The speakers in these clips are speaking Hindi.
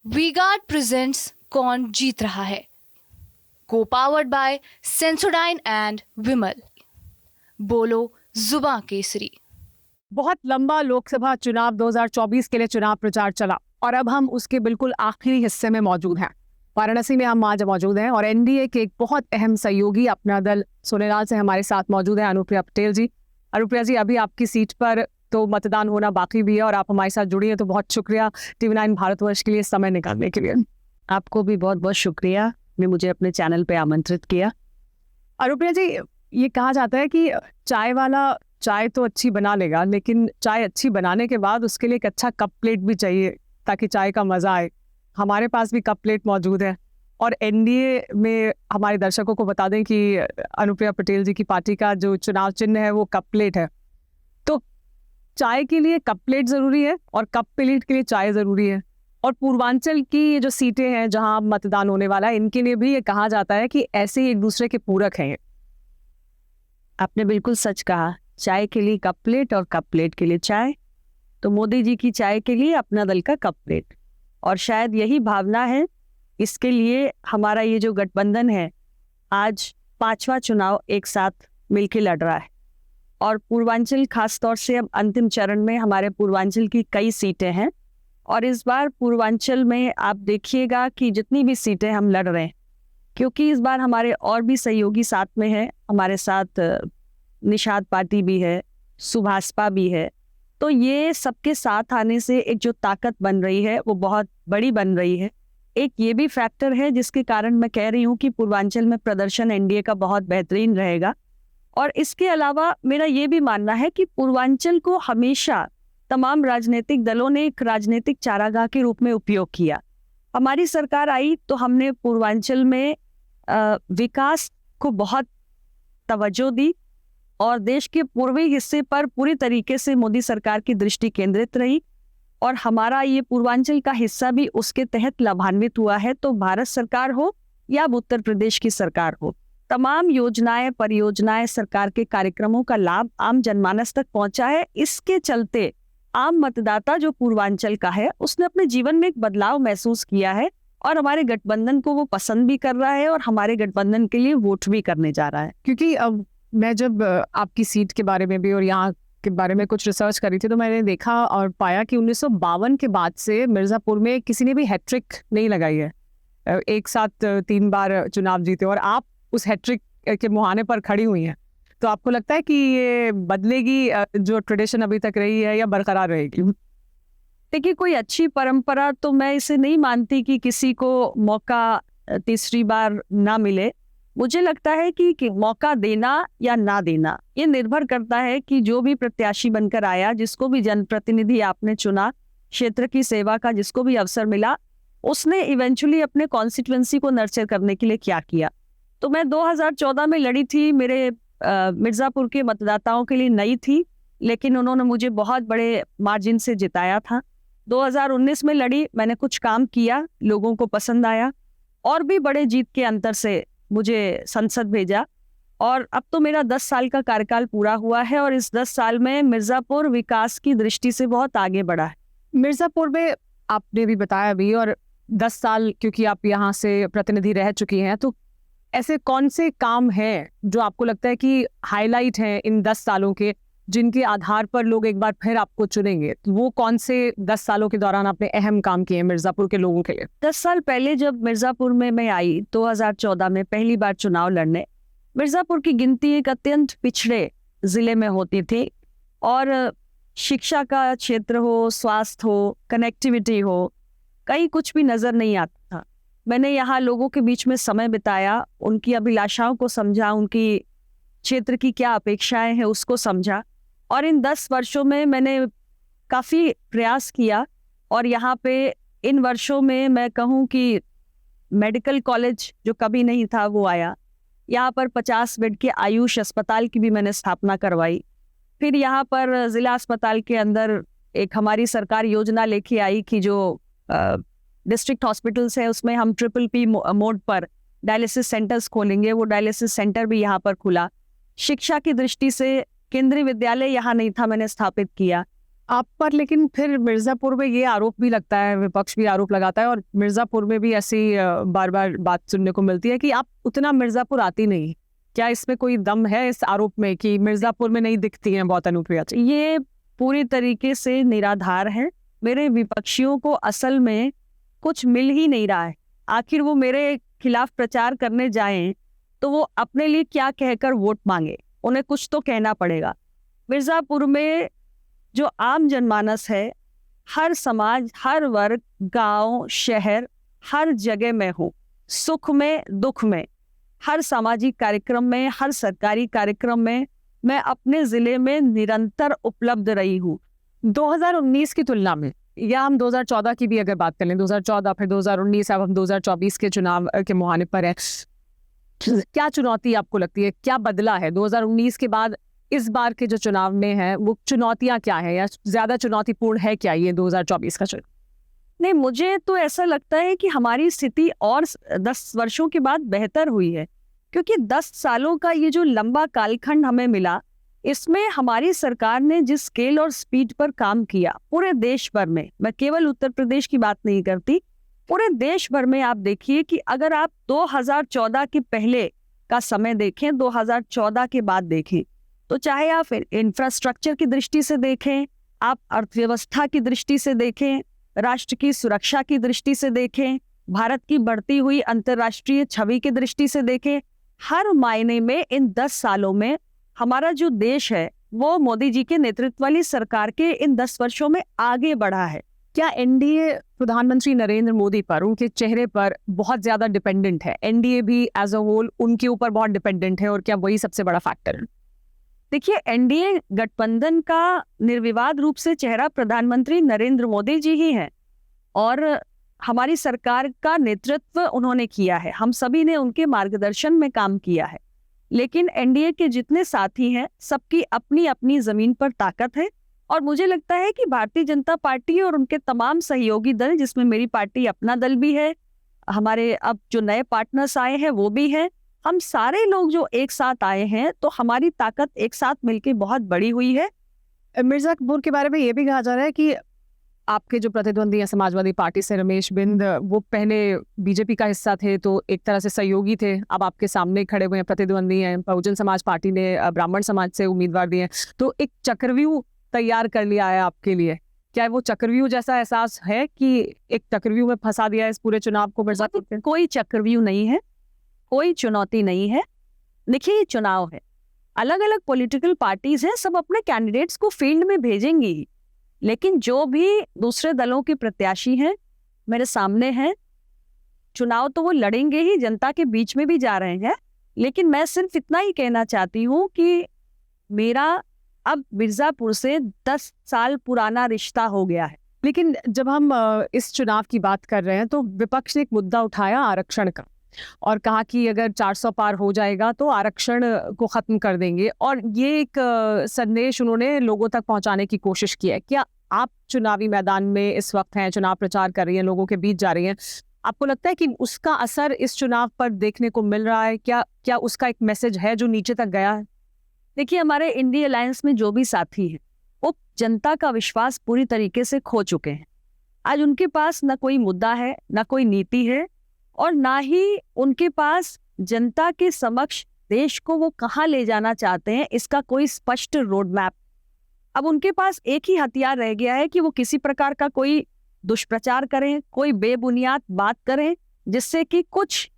वी-गार्ड प्रेजेंट्स कौन जीत रहा है, को पावर्ड बाय सेंसोडाइन एंड विमल। बोलो जुबां केसरी। बहुत लंबा लोकसभा चुनाव 2024 के लिए चुनाव प्रचार चला और अब हम उसके बिल्कुल आखिरी हिस्से में मौजूद हैं। वाराणसी में हम आज मौजूद हैं और एनडीए के एक बहुत अहम सहयोगी अपना दल सोनेलाल से हमारे साथ मौजूद है अनुप्रिया पटेल जी। अनुप्रिया जी, अभी आपकी सीट पर तो मतदान होना बाकी भी है और आप हमारे साथ जुड़ी हैं, तो बहुत शुक्रिया TV9 भारतवर्ष के लिए समय निकालने के लिए। आपको भी बहुत बहुत शुक्रिया ने मुझे अपने चैनल पे आमंत्रित किया। अनुप्रिया जी, ये कहा जाता है कि चाय वाला चाय तो अच्छी बना लेगा, लेकिन चाय अच्छी बनाने के बाद उसके लिए एक अच्छा कप प्लेट भी चाहिए ताकि चाय का मजा आए। हमारे पास भी कप प्लेट मौजूद है और एनडीए में हमारे दर्शकों को बता दें कि अनुप्रिया पटेल जी की पार्टी का जो चुनाव चिन्ह है वो कप प्लेट है। तो चाय के लिए कप प्लेट जरूरी है और कप प्लेट के लिए चाय जरूरी है। और पूर्वांचल की ये जो सीटें हैं जहां मतदान होने वाला है, इनके लिए भी ये कहा जाता है कि ऐसे ही एक दूसरे के पूरक हैं। आपने बिल्कुल सच कहा, चाय के लिए कप प्लेट और कप प्लेट के लिए चाय। तो मोदी जी की चाय के लिए अपना दल का कप प्लेट, और शायद यही भावना है। इसके लिए हमारा ये जो गठबंधन है आज 5वां चुनाव एक साथ मिलकर लड़ रहा है। और पूर्वांचल खास तौर से अब अंतिम चरण में हमारे पूर्वांचल की कई सीटें हैं और इस बार पूर्वांचल में आप देखिएगा कि जितनी भी सीटें हम लड़ रहे हैं, क्योंकि इस बार हमारे और भी सहयोगी साथ में हैं। हमारे साथ निषाद पार्टी भी है, सुभाषपा भी है। तो ये सबके साथ आने से एक जो ताकत बन रही है वो बहुत बड़ी बन रही है। एक ये भी फैक्टर है जिसके कारण मैं कह रही हूँ कि पूर्वांचल में प्रदर्शन एनडीए का बहुत बेहतरीन रहेगा। और इसके अलावा मेरा ये भी मानना है कि पूर्वांचल को हमेशा तमाम राजनीतिक दलों ने एक राजनीतिक चारागाह के रूप में उपयोग किया। हमारी सरकार आई तो हमने पूर्वांचल में विकास को बहुत तवज्जो दी और देश के पूर्वी हिस्से पर पूरी तरीके से मोदी सरकार की दृष्टि केंद्रित रही और हमारा ये पूर्वांचल का हिस्सा भी उसके तहत लाभान्वित हुआ है। तो भारत सरकार हो या उत्तर प्रदेश की सरकार हो, तमाम योजनाएं परियोजनाएं सरकार के कार्यक्रमों का लाभ आम जनमानस तक पहुंचा है। इसके चलते आम मतदाता जो पूर्वांचल का है उसने अपने जीवन में एक बदलाव महसूस किया है और हमारे गठबंधन को वो पसंद भी कर रहा है और हमारे गठबंधन के लिए वोट भी करने जा रहा है। क्योंकि अब मैं जब आपकी सीट के बारे में भी और यहाँ के बारे में कुछ रिसर्च करी थी तो मैंने देखा और पाया कि 1952 के बाद से मिर्जापुर में किसी ने भी हैट्रिक नहीं लगाई है। एक साथ 3 बार चुनाव जीते और आप उस हैट्रिक के मुहाने पर खड़ी हुई हैं। तो आपको लगता है कि ये बदलेगी जो ट्रेडिशन अभी तक रही है या बरकरार रहेगी? देखिए, कोई अच्छी परंपरा तो मैं इसे नहीं मानती कि किसी को मौका तीसरी बार ना मिले। मुझे लगता है कि मौका देना या ना देना ये निर्भर करता है कि जो भी प्रत्याशी बनकर आया, जिसको भी जनप्रतिनिधि आपने चुना, क्षेत्र की सेवा का जिसको भी अवसर मिला, उसने इवेंचुअली अपने कॉन्स्टिट्यूएंसी को नर्चर करने के लिए क्या किया। तो मैं 2014 में लड़ी थी, मेरे मिर्जापुर के मतदाताओं के लिए नई थी, लेकिन उन्होंने मुझे बहुत बड़े मार्जिन से जिताया था। 2019 में लड़ी, मैंने कुछ काम किया, लोगों को पसंद आया और भी बड़े जीत के अंतर से मुझे संसद भेजा। और अब तो मेरा 10 साल का कार्यकाल पूरा हुआ है और इस 10 साल में मिर्जापुर विकास की दृष्टि से बहुत आगे बढ़ा है। मिर्जापुर में आपने भी बताया भी, और 10 साल क्योंकि आप यहाँ से प्रतिनिधि रह चुकी हैं, तो ऐसे कौन से काम हैं जो आपको लगता है कि हाईलाइट हैं इन 10 सालों के, जिनके आधार पर लोग एक बार फिर आपको चुनेंगे? तो वो कौन से 10 सालों के दौरान आपने अहम काम किए मिर्जापुर के लोगों के लिए? 10 साल पहले जब मिर्जापुर में मैं आई 2014 में पहली बार चुनाव लड़ने, मिर्जापुर की गिनती एक अत्यंत पिछड़े जिले में होती थी और शिक्षा का क्षेत्र हो, स्वास्थ्य हो, कनेक्टिविटी हो, कहीं कुछ भी नजर नहीं आता था। मैंने यहाँ लोगों के बीच में समय बिताया, उनकी अभिलाषाओं को समझा, उनकी क्षेत्र की क्या अपेक्षाएं हैं उसको समझा और इन 10 वर्षों में मैंने काफ़ी प्रयास किया। और यहाँ पे इन वर्षों में मैं कहूँ कि मेडिकल कॉलेज जो कभी नहीं था वो आया। यहाँ पर 50 बेड के आयुष अस्पताल की भी मैंने स्थापना करवाई। फिर यहाँ पर ज़िला अस्पताल के अंदर एक हमारी सरकार योजना लेके आई कि जो डिस्ट्रिक्ट हॉस्पिटल्स है उसमें हम PPP मोड पर डायलिसिस सेंटर्स खोलेंगे। वो डायलिसिस सेंटर भी यहाँ पर खुला। शिक्षा की दृष्टि से केंद्रीय विद्यालय यहाँ नहीं था, मैंने स्थापित किया। आप पर लेकिन फिर मिर्जापुर में ये आरोप भी लगता है, विपक्ष भी आरोप लगाता है और मिर्जापुर में भी ऐसी बार बार बात सुनने को मिलती है कि आप उतना मिर्जापुर आती नहीं। क्या इसमें कोई दम है इस आरोप में कि मिर्जापुर में नहीं दिखती हैं बहुत अनुप्रिया जी? ये पूरी तरीके से निराधार है। मेरे विपक्षियों को असल में कुछ मिल ही नहीं रहा है। आखिर वो मेरे खिलाफ प्रचार करने जाएं तो वो अपने लिए क्या कहकर वोट मांगे, उन्हें कुछ तो कहना पड़ेगा। मिर्जापुर में जो आम जनमानस है, हर समाज, हर वर्ग, गांव, शहर, हर जगह में हूँ, सुख में दुख में, हर सामाजिक कार्यक्रम में, हर सरकारी कार्यक्रम में मैं अपने जिले में निरंतर उपलब्ध रही हूँ। 2019 की तुलना में, या हम 2014 की भी अगर बात कर लें, 2014 फिर 2019, अब हम 2024 के चुनाव के मुहाने पर है, क्या चुनौती आपको लगती है, क्या बदला है 2019 के बाद इस बार के जो चुनाव में है, वो चुनौतियां क्या है या ज्यादा चुनौतीपूर्ण है क्या ये 2024 का चुनाव? नहीं, मुझे तो ऐसा लगता है कि हमारी स्थिति और 10 वर्षों के बाद बेहतर हुई है, क्योंकि 10 सालों का ये जो लंबा कालखंड हमें मिला, इसमें हमारी सरकार ने जिस स्केल और स्पीड पर काम किया पूरे देश भर में, मैं केवल उत्तर प्रदेश की बात नहीं करती, पूरे देश भर में आप देखिए कि अगर आप 2014 के पहले का समय देखें, 2014 के बाद देखें, तो चाहे आप इंफ्रास्ट्रक्चर की दृष्टि से देखें, आप अर्थव्यवस्था की दृष्टि से देखें, राष्ट्र की सुरक्षा की दृष्टि से देखें, भारत की बढ़ती हुई अंतर्राष्ट्रीय छवि की दृष्टि से देखें, हर मायने में इन 10 सालों में हमारा जो देश है वो मोदी जी के नेतृत्व वाली सरकार के इन 10 वर्षों में आगे बढ़ा है। क्या एनडीए प्रधानमंत्री नरेंद्र मोदी पर, उनके चेहरे पर बहुत ज्यादा डिपेंडेंट है? एनडीए भी एज अ होल उनके ऊपर बहुत डिपेंडेंट है और क्या वही सबसे बड़ा फैक्टर है? देखिए, एनडीए गठबंधन का निर्विवाद रूप से चेहरा प्रधानमंत्री नरेंद्र मोदी जी ही हैं और हमारी सरकार का नेतृत्व उन्होंने किया है, हम सभी ने उनके मार्गदर्शन में काम किया है। लेकिन एनडीए के जितने साथी हैं, सबकी अपनी अपनी जमीन पर ताकत है और मुझे लगता है कि भारतीय जनता पार्टी और उनके तमाम सहयोगी दल, जिसमें मेरी पार्टी अपना दल भी है, हमारे अब जो नए पार्टनर्स आए हैं वो भी हैं, हम सारे लोग जो एक साथ आए हैं, तो हमारी ताकत एक साथ मिलकर बहुत बड़ी हुई है। मिर्जापुर के बारे में ये भी कहा जा रहा है कि आपके जो प्रतिद्वंदी हैं समाजवादी पार्टी से, रमेश बिंद, वो पहले बीजेपी का हिस्सा थे तो एक तरह से सहयोगी थे, अब आपके सामने खड़े हुए हैं, प्रतिद्वंदी हैं। बहुजन समाज पार्टी ने ब्राह्मण समाज से उम्मीदवार दिए हैं, तो एक चक्रव्यूह तैयार कर लिया है आपके लिए। क्या वो चक्रव्यूह जैसा एहसास है कि एक चक्रव्यूह में फंसा दिया है इस पूरे चुनाव को मिर्जापुर पे? कोई चक्रव्यूह नहीं है, कोई चुनौती नहीं है। देखिए, ये चुनाव है, अलग अलग पॉलिटिकल पार्टीज हैं, सब अपने कैंडिडेट्स को फील्ड में भेजेंगी ही, लेकिन जो भी दूसरे दलों के प्रत्याशी हैं मेरे सामने हैं, चुनाव तो वो लड़ेंगे ही, जनता के बीच में भी जा रहे हैं। लेकिन मैं सिर्फ इतना ही कहना चाहती हूँ कि मेरा अब मिर्जापुर से 10 साल पुराना रिश्ता हो गया है। लेकिन जब हम इस चुनाव की बात कर रहे हैं तो विपक्ष ने एक मुद्दा उठाया आरक्षण का और कहा कि अगर 400 पार हो जाएगा तो आरक्षण को खत्म कर देंगे, और ये एक संदेश उन्होंने लोगों तक पहुंचाने की कोशिश की है। क्या आप चुनावी मैदान में इस वक्त हैं, चुनाव प्रचार कर रही हैं, लोगों के बीच जा रही हैं, आपको लगता है कि उसका असर इस चुनाव पर देखने को मिल रहा है? क्या उसका एक मैसेज है जो नीचे तक गया है? देखिए, हमारे इंडिया अलायंस में जो भी साथी हैं वो जनता का विश्वास पूरी तरीके से खो चुके हैं। आज उनके पास न कोई मुद्दा है, न कोई नीति है, और ना ही उनके पास जनता के समक्ष देश को वो कहाँ ले जाना चाहते हैं इसका कोई स्पष्ट रोड मैप। अब उनके पास एक ही हथियार रह गया है कि वो किसी प्रकार का कोई दुष्प्रचार करें, कोई बेबुनियाद बात करें, जिससे कि कुछ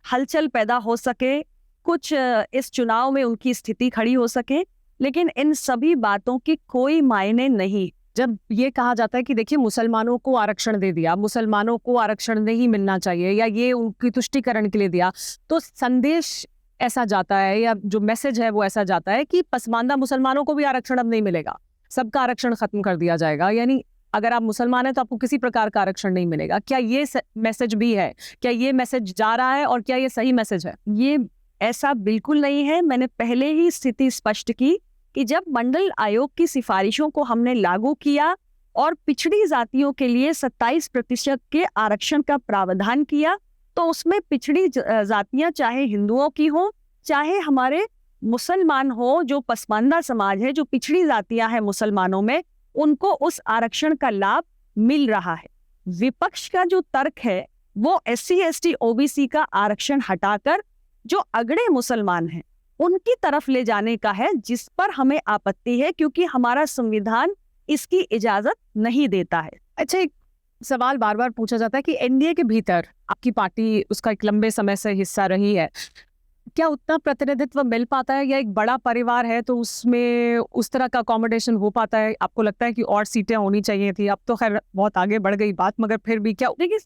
हलचल पैदा हो सके, कुछ इस चुनाव में उनकी स्थिति खड़ी हो सके। लेकिन इन सभी बातों की कोई मायने नहीं। जब ये कहा जाता है कि देखिए मुसलमानों को आरक्षण दे दिया, मुसलमानों को आरक्षण नहीं मिलना चाहिए, या ये उनकी तुष्टीकरण के लिए दिया, तो संदेश ऐसा जाता है या जो मैसेज है वो ऐसा जाता है कि पसमानदा मुसलमानों को भी आरक्षण अब नहीं मिलेगा, सबका आरक्षण खत्म कर दिया जाएगा, यानी अगर आप मुसलमान हैं तो आपको किसी प्रकार का आरक्षण नहीं मिलेगा। क्या ये मैसेज भी है? क्या ये मैसेज जा रहा है और क्या ये सही मैसेज है? ये ऐसा बिल्कुल नहीं है। मैंने पहले ही स्थिति स्पष्ट की कि जब मंडल आयोग की सिफारिशों को हमने लागू किया और पिछड़ी जातियों के लिए 27% के आरक्षण का प्रावधान किया, तो उसमें पिछड़ी जातियां चाहे हिंदुओं की हो, चाहे हमारे मुसलमान हो, जो पसमानदा समाज है, जो पिछड़ी जातियां हैं मुसलमानों में, उनको उस आरक्षण का लाभ मिल रहा है। विपक्ष का जो तर्क है वो SC ST OBC का आरक्षण हटाकर जो अगड़े मुसलमान हैं उनकी तरफ ले जाने का है, जिस पर हमें आपत्ति है क्योंकि हमारा संविधान इसकी इजाजत नहीं देता है। अच्छा, एक सवाल बार बार पूछा जाता है कि एनडीए के भीतर आपकी पार्टी उसका एक लंबे समय से हिस्सा रही है, क्या उतना प्रतिनिधित्व मिल पाता है, या एक बड़ा परिवार है तो उसमें उस तरह का अकोमोडेशन हो पाता है? आपको लगता है कि और सीटें होनी चाहिए थी? अब तो खैर बहुत आगे बढ़ गई बात, मगर फिर भी क्या देखिए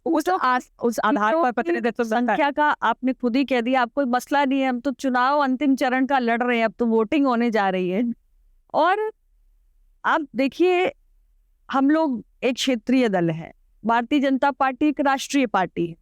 उस आधार पर प्रतिनिधित्व संख्या का आपने खुद ही कह दिया, आप कोई मसला नहीं है, हम तो चुनाव अंतिम चरण का लड़ रहे हैं, अब तो वोटिंग होने जा रही है। और आप देखिए, हम लोग एक क्षेत्रीय दल है, भारतीय जनता पार्टी एक राष्ट्रीय पार्टी है।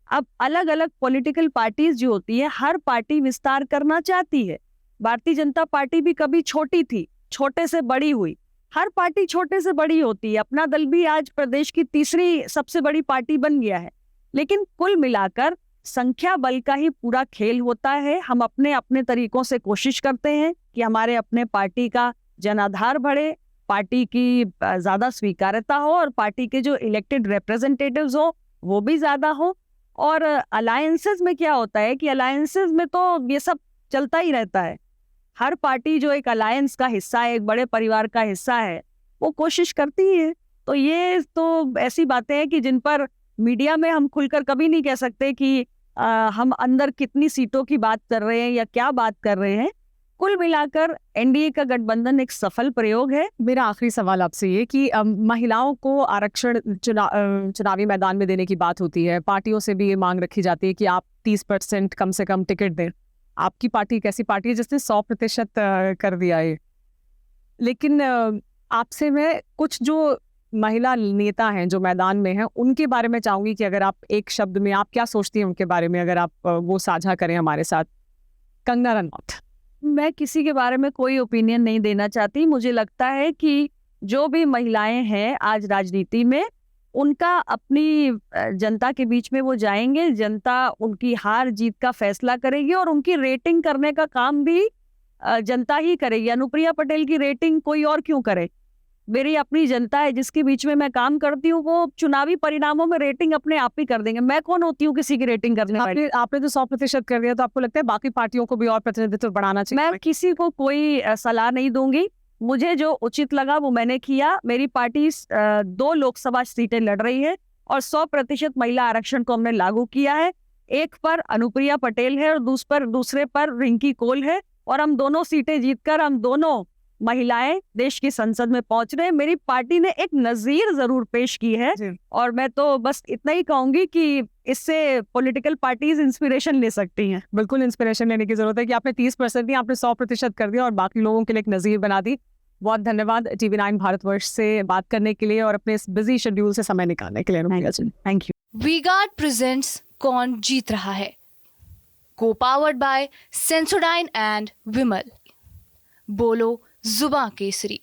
अब अलग अलग पॉलिटिकल पार्टीज जो होती है, हर पार्टी विस्तार करना चाहती है। भारतीय जनता पार्टी भी कभी छोटी थी, छोटे से बड़ी हुई, हर पार्टी छोटे से बड़ी होती है। अपना दल भी आज प्रदेश की तीसरी सबसे बड़ी पार्टी बन गया है। लेकिन कुल मिलाकर संख्या बल का ही पूरा खेल होता है। हम अपने अपने तरीकों से कोशिश करते हैं कि हमारे अपने पार्टी का जनाधार बढ़े, पार्टी की ज्यादा स्वीकार्यता हो और पार्टी के जो इलेक्टेड रिप्रेजेंटेटिव्स हो वो भी ज्यादा हो। और अलायंसेस में क्या होता है कि अलायंसेस में तो ये सब चलता ही रहता है। हर पार्टी जो एक अलायंस का हिस्सा है, एक बड़े परिवार का हिस्सा है, वो कोशिश करती है। तो ये तो ऐसी बातें हैं कि जिन पर मीडिया में हम खुलकर कभी नहीं कह सकते कि हम अंदर कितनी सीटों की बात कर रहे हैं या क्या बात कर रहे हैं। कुल मिलाकर एनडीए का गठबंधन एक सफल प्रयोग है। मेरा आखिरी सवाल आपसे ये कि महिलाओं को आरक्षण चुनावी मैदान में देने की बात होती है, पार्टियों से भी ये मांग रखी जाती है कि आप 30% कम से कम टिकट दें। आपकी पार्टी एक ऐसी पार्टी है जिसने 100% कर दिया है। लेकिन आपसे मैं कुछ जो महिला नेता हैं जो मैदान में हैं उनके बारे में चाहूंगी कि अगर आप एक शब्द में आप क्या सोचती हैं उनके बारे में, अगर आप वो साझा करें हमारे साथ। कंगना रनौत। मैं किसी के बारे में कोई ओपिनियन नहीं देना चाहती। मुझे लगता है कि जो भी महिलाएं हैं आज राजनीति में, उनका अपनी जनता के बीच में वो जाएंगे, जनता उनकी हार जीत का फैसला करेगी और उनकी रेटिंग करने का काम भी जनता ही करेगी। अनुप्रिया पटेल की रेटिंग कोई और क्यों करे? मेरी अपनी जनता है जिसके बीच में मैं काम करती हूँ, वो चुनावी परिणामों में रेटिंग अपने आप ही कर देंगे। मैं कौन होती हूँ किसी की रेटिंग करने वाली? आपने तो 100% कर दिया, तो आपको लगता है बाकी पार्टियों को भी और प्रतिनिधित्व बढ़ाना चाहिए? मैं किसी को कोई सलाह नहीं दूंगी। मुझे जो उचित लगा वो मैंने किया। मेरी पार्टी 2 लोकसभा सीटें लड़ रही है और 100% महिला आरक्षण को हमने लागू किया है। एक पर अनुप्रिया पटेल है और दूसरे पर रिंकी कोल है, और हम दोनों सीटें जीतकर हम दोनों महिलाएं देश की संसद में पहुंच रहे हैं। मेरी पार्टी ने एक नजीर जरूर पेश की है और मैं तो बस इतना ही कहूंगी कि इससे पॉलिटिकल पार्टीज इंस्पिरेशन ले सकती हैं। बिल्कुल इंस्पिरेशन लेने की जरूरत है कि आपने 30% नहीं, आपने 100% कर दिया और बाकी लोगों के लिए एक नजीर बना दी। बहुत धन्यवाद TV9 भारतवर्ष से बात करने के लिए और अपने इस बिजी शेड्यूल से समय निकालने के लिए। Thank you. वी-गार्ड प्रेजेंट्स कौन जीत रहा है, को पावर्ड बाय सेंसोडाइन एंड विमल। बोलो जुबां केसरी।